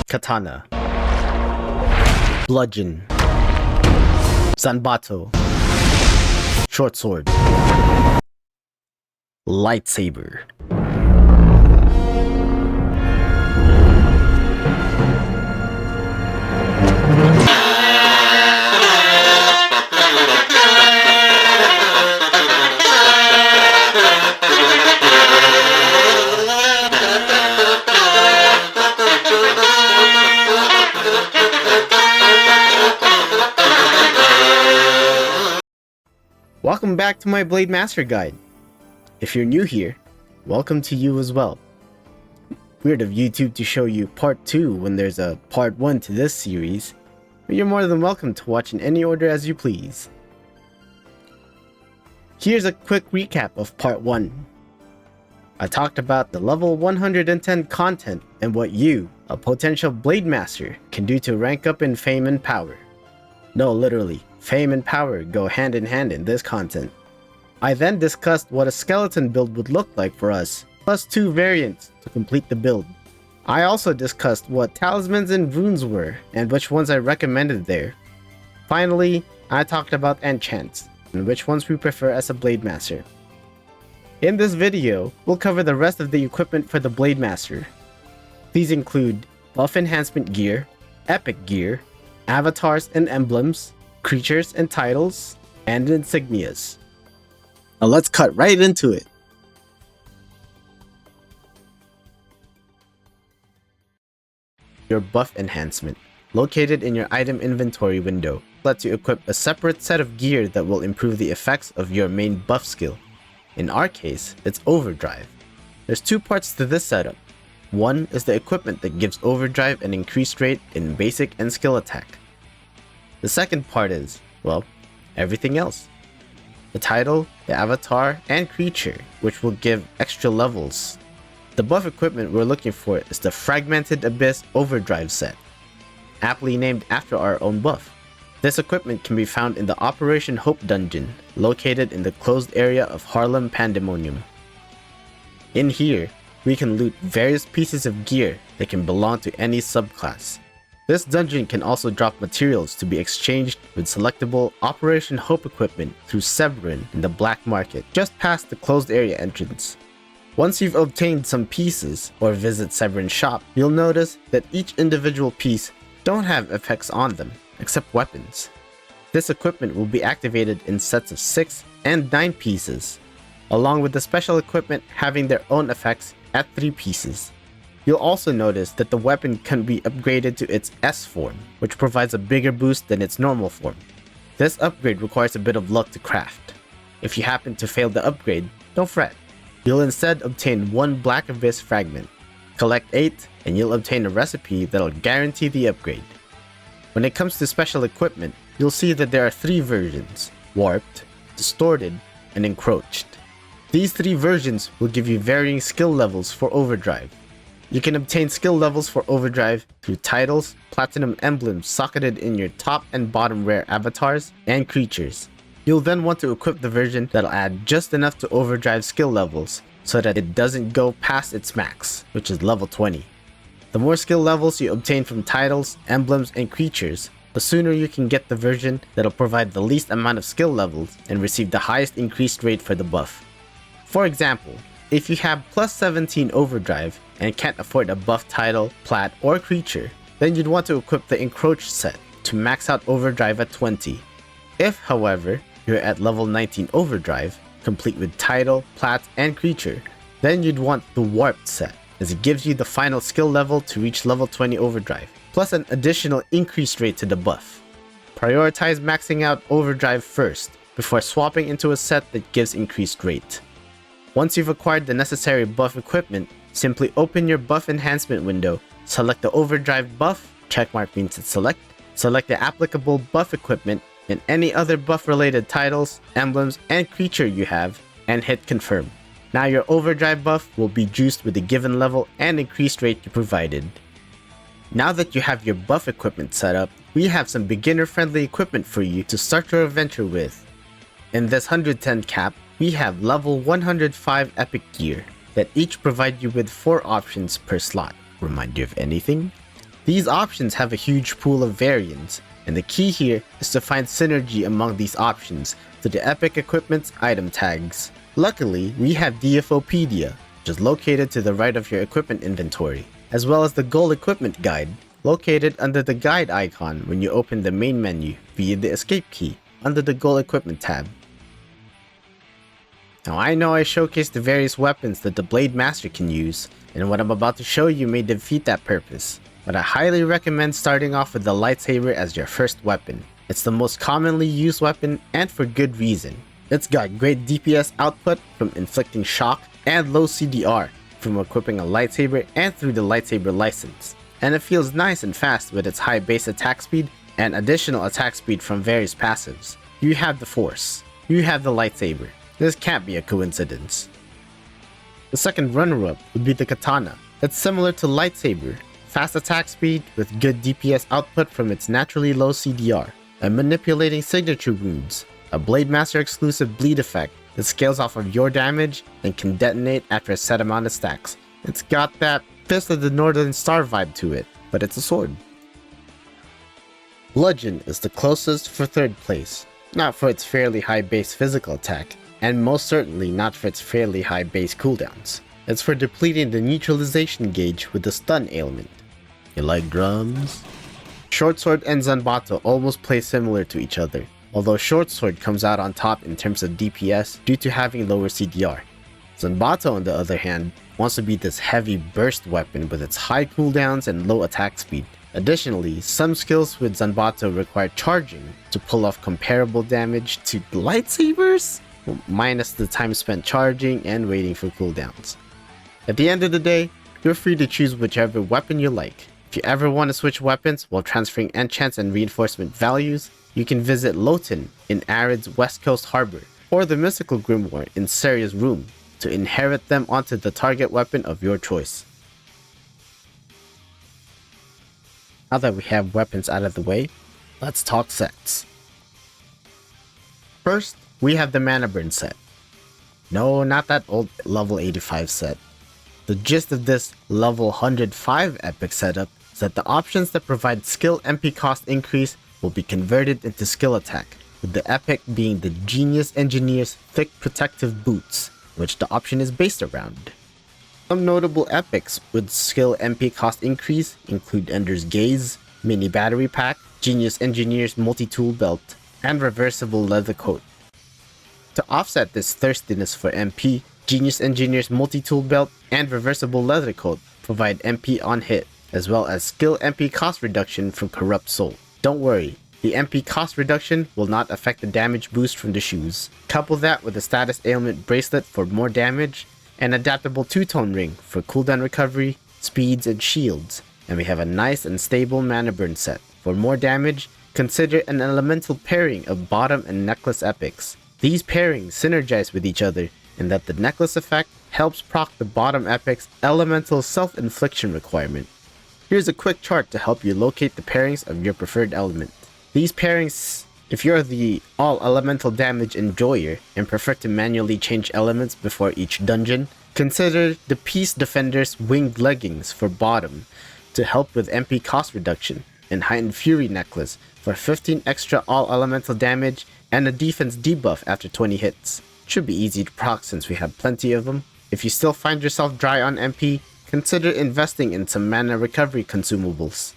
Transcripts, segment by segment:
Katana, Bludgeon, Zanbato, Short Sword, Lightsaber. Welcome back to my Blade Master Guide. If you're new here, welcome to you as well. Weird of YouTube to show you part 2 when there's a part 1 to this series, but you're more than welcome to watch in any order as you please. Here's a quick recap of part 1. I talked about the level 110 content and what you, a potential Blade Master, can do to rank up in fame and power. No, literally. Fame and power go hand in hand in this content. I then discussed what a skeleton build would look like for us, plus 2 variants to complete the build. I also discussed what talismans and runes were, and which ones I recommended there. Finally, I talked about enchants, and which ones we prefer as a Blade Master. In this video, we'll cover the rest of the equipment for the Blade Master. These include buff enhancement gear, epic gear, avatars and emblems, creatures and titles, and insignias. Now let's cut right into it. Your buff enhancement, located in your item inventory window, lets you equip a separate set of gear that will improve the effects of your main buff skill. In our case, it's overdrive. There's 2 parts to this setup. One is the equipment that gives overdrive an increased rate in basic and skill attack. The second part is, well, everything else. The title, the avatar, and creature, which will give extra levels. The buff equipment we're looking for is the Fragmented Abyss Overdrive set, aptly named after our own buff. This equipment can be found in the Operation Hope dungeon, located in the closed area of Harlem Pandemonium. In here, we can loot various pieces of gear that can belong to any subclass. This dungeon can also drop materials to be exchanged with selectable Operation Hope equipment through Severin in the black market, just past the closed area entrance. Once you've obtained some pieces, or visit Severin's shop, you'll notice that each individual piece don't have effects on them, except weapons. This equipment will be activated in sets of 6 and 9 pieces, along with the special equipment having their own effects at 3 pieces. You'll also notice that the weapon can be upgraded to its S form, which provides a bigger boost than its normal form. This upgrade requires a bit of luck to craft. If you happen to fail the upgrade, don't fret. You'll instead obtain 1 Black Abyss fragment. Collect 8 and you'll obtain a recipe that'll guarantee the upgrade. When it comes to special equipment, you'll see that there are 3 versions: Warped, Distorted, and Encroached. These 3 versions will give you varying skill levels for overdrive. You can obtain skill levels for overdrive through titles, platinum emblems socketed in your top and bottom rare avatars, and creatures. You'll then want to equip the version that'll add just enough to overdrive skill levels so that it doesn't go past its max, which is level 20. The more skill levels you obtain from titles, emblems, and creatures, the sooner you can get the version that'll provide the least amount of skill levels and receive the highest increased rate for the buff. For example, if you have plus 17 overdrive and can't afford a buff title, plat, or creature, then you'd want to equip the Encroached set to max out overdrive at 20. If, however, you're at level 19 overdrive, complete with title, plat, and creature, then you'd want the Warped set, as it gives you the final skill level to reach level 20 overdrive, plus an additional increased rate to the buff. Prioritize maxing out overdrive first, before swapping into a set that gives increased rate. Once you've acquired the necessary buff equipment, simply open your buff enhancement window, select the overdrive buff, checkmark means it's select the applicable buff equipment and any other buff related titles, emblems, and creature you have, and hit confirm. Now your overdrive buff will be juiced with the given level and increased rate you provided. Now that you have your buff equipment set up, we have some beginner friendly equipment for you to start your adventure with. In this 110 cap, we have level 105 epic gear that each provide you with 4 options per slot. Remind you of anything? These options have a huge pool of variants, and the key here is to find synergy among these options to the epic equipment's item tags. Luckily, we have DFOpedia, which is located to the right of your equipment inventory, as well as the Goal Equipment Guide, located under the guide icon when you open the main menu via the escape key under the Goal Equipment tab. Now I know I showcased the various weapons that the Blade Master can use, and what I'm about to show you may defeat that purpose, but I highly recommend starting off with the lightsaber as your first weapon. It's the most commonly used weapon, and for good reason. It's got great DPS output from inflicting shock and low CDR from equipping a lightsaber and through the lightsaber license. And it feels nice and fast with its high base attack speed and additional attack speed from various passives. You have the Force. You have the lightsaber. This can't be a coincidence. The second runner-up would be the Katana. It's similar to lightsaber, fast attack speed with good DPS output from its naturally low CDR, and manipulating signature wounds, a Blade Master exclusive bleed effect that scales off of your damage and can detonate after a set amount of stacks. It's got that Fist of the Northern Star vibe to it, but it's a sword. Bludgeon is the closest for third place, not for its fairly high base physical attack, and most certainly not for its fairly high base cooldowns. It's for depleting the neutralization gauge with the stun ailment. You like drums? Short Sword and Zanbato almost play similar to each other, although Short Sword comes out on top in terms of DPS due to having lower CDR. Zanbato, on the other hand, wants to be this heavy burst weapon with its high cooldowns and low attack speed. Additionally, some skills with Zanbato require charging to pull off comparable damage to lightsabers, minus the time spent charging and waiting for cooldowns. At the end of the day, you're free to choose whichever weapon you like. If you ever want to switch weapons while transferring enchants and reinforcement values, you can visit Loten in Arid's West Coast Harbor, or the Mystical Grimoire in Seria's room, to inherit them onto the target weapon of your choice. Now that we have weapons out of the way, let's talk sets. First, we have the Mana Burn set. No, not that old level 85 set. The gist of this level 105 epic setup is that the options that provide skill MP cost increase will be converted into skill attack, with the epic being the Genius Engineer's Thick Protective Boots, which the option is based around. Some notable epics with skill MP cost increase include Ender's Gaze, Mini Battery Pack, Genius Engineer's Multi-Tool Belt, and Reversible Leather Coat. To offset this thirstiness for MP, Genius Engineer's Multi-Tool Belt and Reversible Leather Coat provide MP on hit, as well as skill MP cost reduction from Corrupt Soul. Don't worry, the MP cost reduction will not affect the damage boost from the shoes. Couple that with a status ailment bracelet for more damage, and adaptable two-tone ring for cooldown recovery, speeds, and shields, and we have a nice and stable mana burn set. For more damage, consider an elemental pairing of bottom and necklace epics. These pairings synergize with each other in that the necklace effect helps proc the bottom epic's elemental self-infliction requirement. Here's a quick chart to help you locate the pairings of your preferred element. These pairings, if you're the all-elemental damage enjoyer and prefer to manually change elements before each dungeon, consider the Peace Defender's Winged Leggings for bottom to help with MP cost reduction, and Heightened Fury Necklace for 15 extra all-elemental damage and a defense debuff after 20 hits. Should be easy to proc since we have plenty of them. If you still find yourself dry on MP, consider investing in some mana recovery consumables.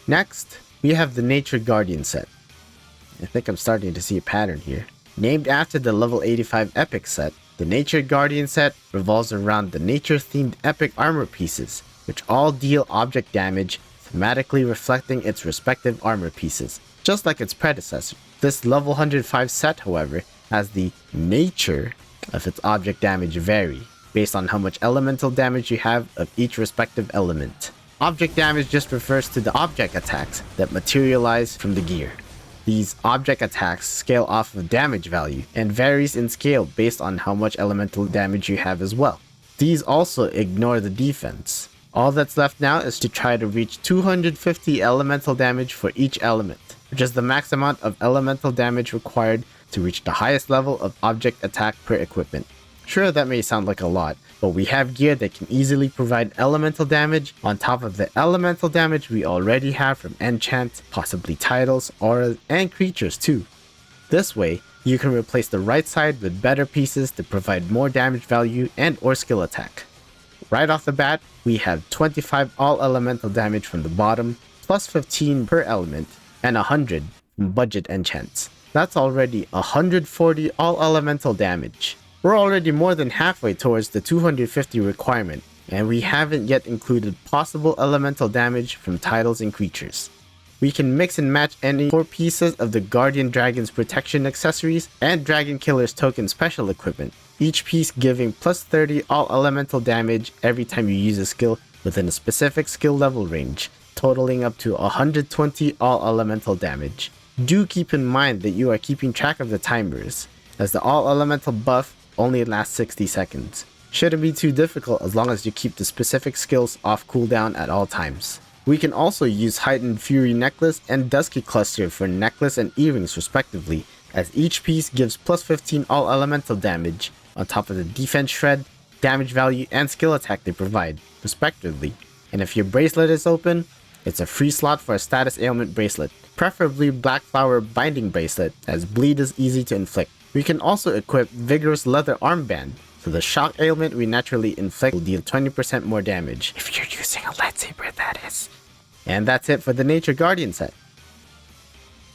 Next, we have the Nature Guardian set. I think I'm starting to see a pattern here. Named after the level 85 epic set, the Nature Guardian set revolves around the nature-themed epic armor pieces, which all deal object damage, thematically reflecting its respective armor pieces. Just like its predecessor, this level 105 set, however, has the nature of its object damage vary, based on how much elemental damage you have of each respective element. Object damage just refers to the object attacks that materialize from the gear. These object attacks scale off of damage value and varies in scale based on how much elemental damage you have as well. These also ignore the defense. All that's left now is to try to reach 250 elemental damage for each element, which is the max amount of elemental damage required to reach the highest level of object attack per equipment. Sure, that may sound like a lot, but we have gear that can easily provide elemental damage on top of the elemental damage we already have from enchants, possibly titles, auras, and creatures too. This way, you can replace the right side with better pieces to provide more damage value and or skill attack. Right off the bat, we have 25 all elemental damage from the bottom, plus 15 per element, and 100 from budget enchants. That's already 140 all elemental damage. We're already more than halfway towards the 250 requirement, and we haven't yet included possible elemental damage from titles and creatures. We can mix and match any 4 pieces of the Guardian Dragon's protection accessories and Dragon Killer's token special equipment, each piece giving plus 30 all elemental damage every time you use a skill within a specific skill level range, totaling up to 120 all elemental damage. Do keep in mind that you are keeping track of the timers, as the all elemental buff only lasts 60 seconds. Shouldn't be too difficult as long as you keep the specific skills off cooldown at all times. We can also use Heightened Fury Necklace and Dusky Cluster for necklace and earrings respectively, as each piece gives plus 15 all elemental damage on top of the defense shred, damage value, and skill attack they provide, respectively. And if your bracelet is open, it's a free slot for a status ailment bracelet, preferably Black Flower Binding Bracelet, as bleed is easy to inflict. We can also equip Vigorous Leather Armband, so the shock ailment we naturally inflict will deal 20% more damage, if you're using a lightsaber that is. And that's it for the Nature Guardian set.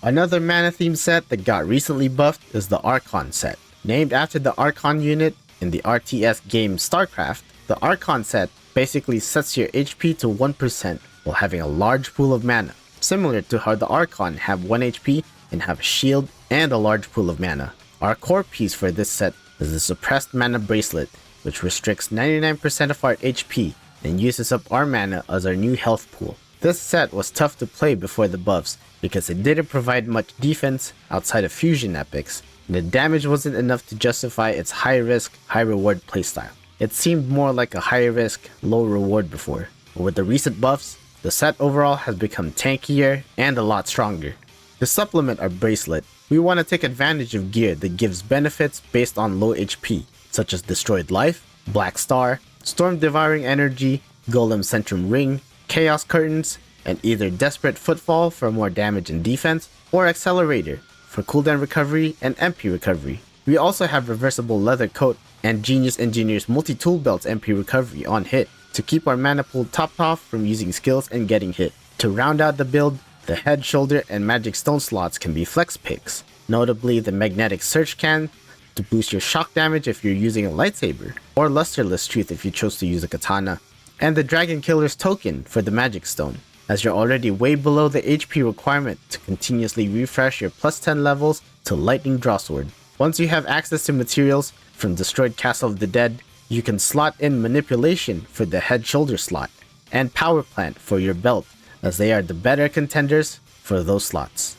Another mana theme set that got recently buffed is the Archon set. Named after the Archon unit in the RTS game StarCraft, the Archon set basically sets your HP to 1% while having a large pool of mana, similar to how the Archon have 1 HP and have a shield and a large pool of mana. Our core piece for this set is the Suppressed Mana Bracelet, which restricts 99% of our HP and uses up our mana as our new health pool. This set was tough to play before the buffs because it didn't provide much defense outside of fusion epics, and the damage wasn't enough to justify its high risk, high reward playstyle. It seemed more like a high risk, low reward before, but with the recent buffs, the set overall has become tankier and a lot stronger. To supplement our bracelet, we want to take advantage of gear that gives benefits based on low HP, such as Destroyed Life, Black Star, Storm Devouring Energy, Golem Centrum Ring, Chaos Curtains, and either Desperate Footfall for more damage and defense, or Accelerator for cooldown recovery and MP recovery. We also have Reversible Leather Coat and Genius Engineer's Multi-Tool Belt's MP recovery on hit to keep our mana pool topped off from using skills and getting hit. To round out the build, the head, shoulder, and magic stone slots can be flex picks, notably the Magnetic Search Can to boost your shock damage if you're using a lightsaber, or Lusterless Truth if you chose to use a katana, and the Dragon Killer's token for the magic stone, as you're already way below the HP requirement to continuously refresh your plus 10 levels to Lightning Drawsword. Once you have access to materials from Destroyed Castle of the Dead, you can slot in Manipulation for the head shoulder slot, and Power Plant for your belt, as they are the better contenders for those slots.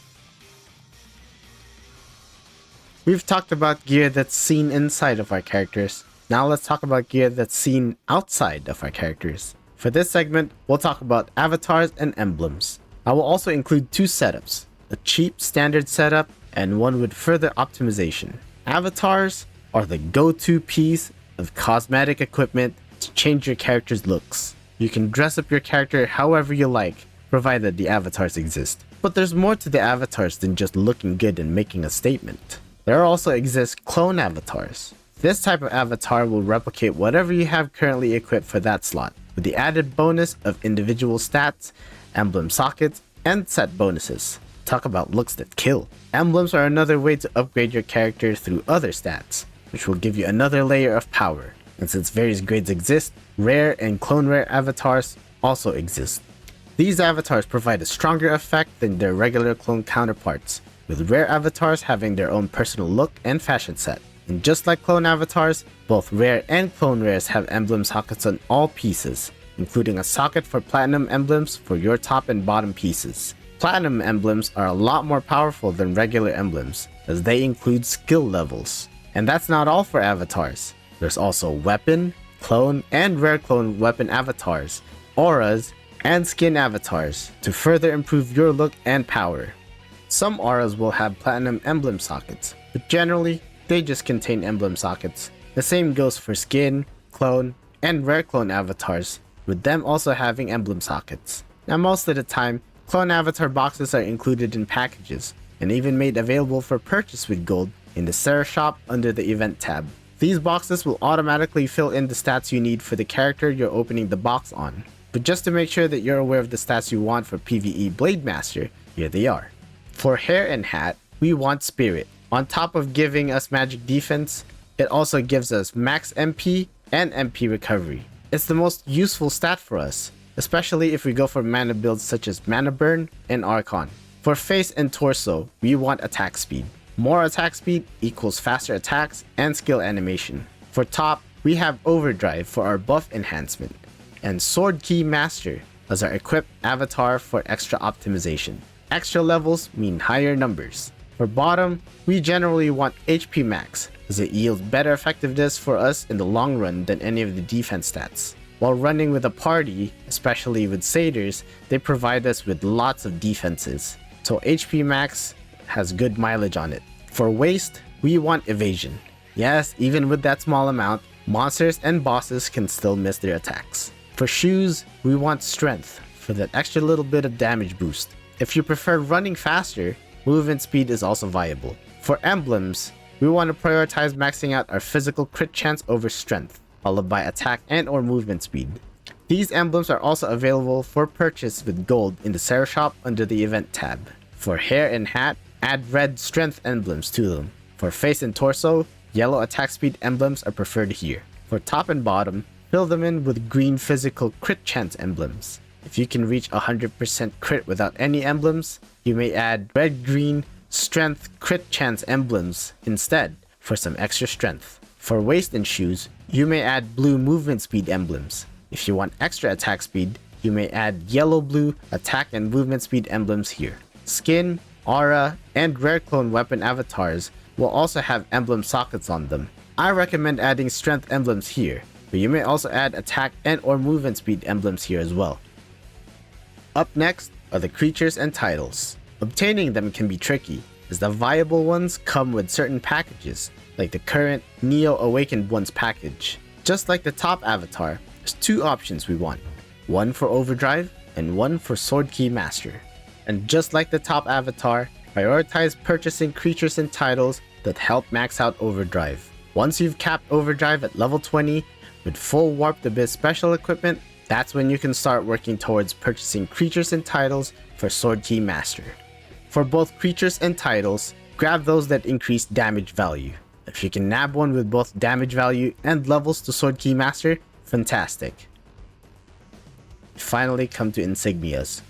We've talked about gear that's seen inside of our characters. Now let's talk about gear that's seen outside of our characters. For this segment, we'll talk about avatars and emblems. I will also include 2 setups, a cheap standard setup and one with further optimization. Avatars are the go-to piece of cosmetic equipment to change your character's looks. You can dress up your character however you like, provided the avatars exist. But there's more to the avatars than just looking good and making a statement. There also exist clone avatars. This type of avatar will replicate whatever you have currently equipped for that slot, with the added bonus of individual stats, emblem sockets, and set bonuses. Talk about looks that kill. Emblems are another way to upgrade your character through other stats, which will give you another layer of power. And since various grades exist, rare and clone rare avatars also exist. These avatars provide a stronger effect than their regular clone counterparts, with rare avatars having their own personal look and fashion set. And just like clone avatars, both rare and clone rares have emblem sockets on all pieces, including a socket for platinum emblems for your top and bottom pieces. Platinum emblems are a lot more powerful than regular emblems, as they include skill levels. And that's not all for avatars. There's also weapon, clone, and rare clone weapon avatars, auras, and skin avatars to further improve your look and power. Some auras will have platinum emblem sockets, but generally, they just contain emblem sockets. The same goes for skin, clone, and rare clone avatars, with them also having emblem sockets. Now most of the time, clone avatar boxes are included in packages, and even made available for purchase with gold in the Seria shop under the event tab. These boxes will automatically fill in the stats you need for the character you're opening the box on. But just to make sure that you're aware of the stats you want for PvE Blade Master, here they are. For hair and hat, we want Spirit. On top of giving us magic defense, it also gives us max MP and MP recovery. It's the most useful stat for us, especially if we go for mana builds such as Mana Burn and Archon. For face and torso, we want attack speed. More attack speed equals faster attacks and skill animation. For top, we have Overdrive for our buff enhancement, and Sword Key Master as our equipped avatar for extra optimization. Extra levels mean higher numbers. For bottom, we generally want HP max, as it yields better effectiveness for us in the long run than any of the defense stats. While running with a party, especially with satyrs, they provide us with lots of defenses, so HP max has good mileage on it. For waist, we want evasion. Yes, even with that small amount, monsters and bosses can still miss their attacks. For shoes, we want strength for that extra little bit of damage boost. If you prefer running faster, movement speed is also viable. For emblems, we want to prioritize maxing out our physical crit chance over strength, followed by attack and or movement speed. These emblems are also available for purchase with gold in the Seria shop under the event tab. For hair and hat, add red strength emblems to them. For face and torso, yellow attack speed emblems are preferred here. For top and bottom, fill them in with green physical crit chance emblems. If you can reach 100% crit without any emblems, you may add red-green strength crit chance emblems instead for some extra strength. For waist and shoes, you may add blue movement speed emblems. If you want extra attack speed, you may add yellow-blue attack and movement speed emblems here. Skin, aura, and rare clone weapon avatars will also have emblem sockets on them. I recommend adding strength emblems here, but you may also add attack and or movement speed emblems here as well. Up next are the creatures and titles. Obtaining them can be tricky, as the viable ones come with certain packages, like the current Neo Awakened Ones package. Just like the top avatar, there's two options we want, one for Overdrive and one for Sword Key Master. And just like the top avatar, prioritize purchasing creatures and titles that help max out Overdrive. Once you've capped Overdrive at level 20 with full Warped Abyss special equipment, that's when you can start working towards purchasing creatures and titles for Sword Key Master. For both creatures and titles, grab those that increase damage value. If you can nab one with both damage value and levels to Sword Key Master, fantastic. Finally come to Insignias.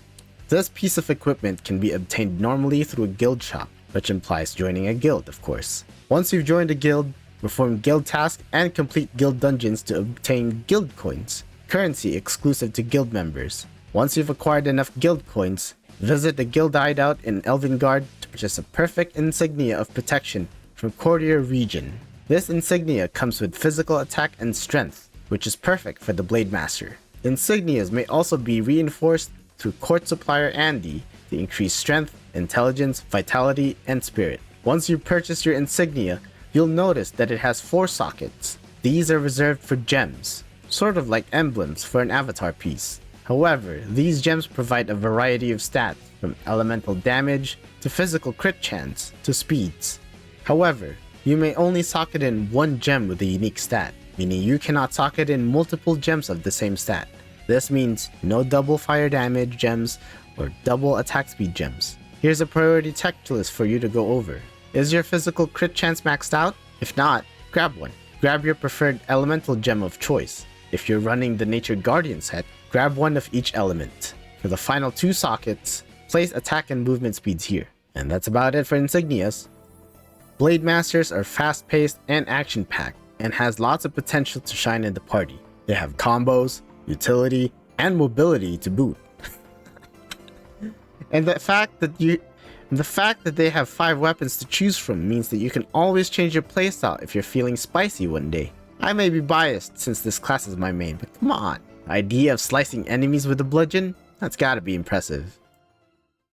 This piece of equipment can be obtained normally through a guild shop, which implies joining a guild, of course. Once you've joined a guild, perform guild tasks and complete guild dungeons to obtain guild coins, currency exclusive to guild members. Once you've acquired enough guild coins, visit the guild hideout in Elvingard to purchase a perfect insignia of protection from Courtier region. This insignia comes with physical attack and strength, which is perfect for the Blade Master. Insignias may also be reinforced through Court Supplier Andy to increase strength, intelligence, vitality, and spirit. Once you purchase your insignia, you'll notice that it has 4 sockets. These are reserved for gems, sort of like emblems for an avatar piece. However, these gems provide a variety of stats, from elemental damage to physical crit chance to speeds. However, you may only socket in one gem with a unique stat, meaning you cannot socket in multiple gems of the same stat. This means no double fire damage gems or double attack speed gems. Here's a priority checklist for you to go over. Is your physical crit chance maxed out? If not, grab one. Grab your preferred elemental gem of choice. If you're running the Nature Guardian set, grab one of each element. For the final 2 sockets, place attack and movement speeds here. And that's about it for Insignias. Blade Masters are fast-paced and action-packed, and has lots of potential to shine in the party. They have combos, utility, and mobility to boot. And the fact that they have 5 weapons to choose from means that you can always change your playstyle if you're feeling spicy one day. I may be biased since this class is my main, but come on. The idea of slicing enemies with a bludgeon? That's gotta be impressive.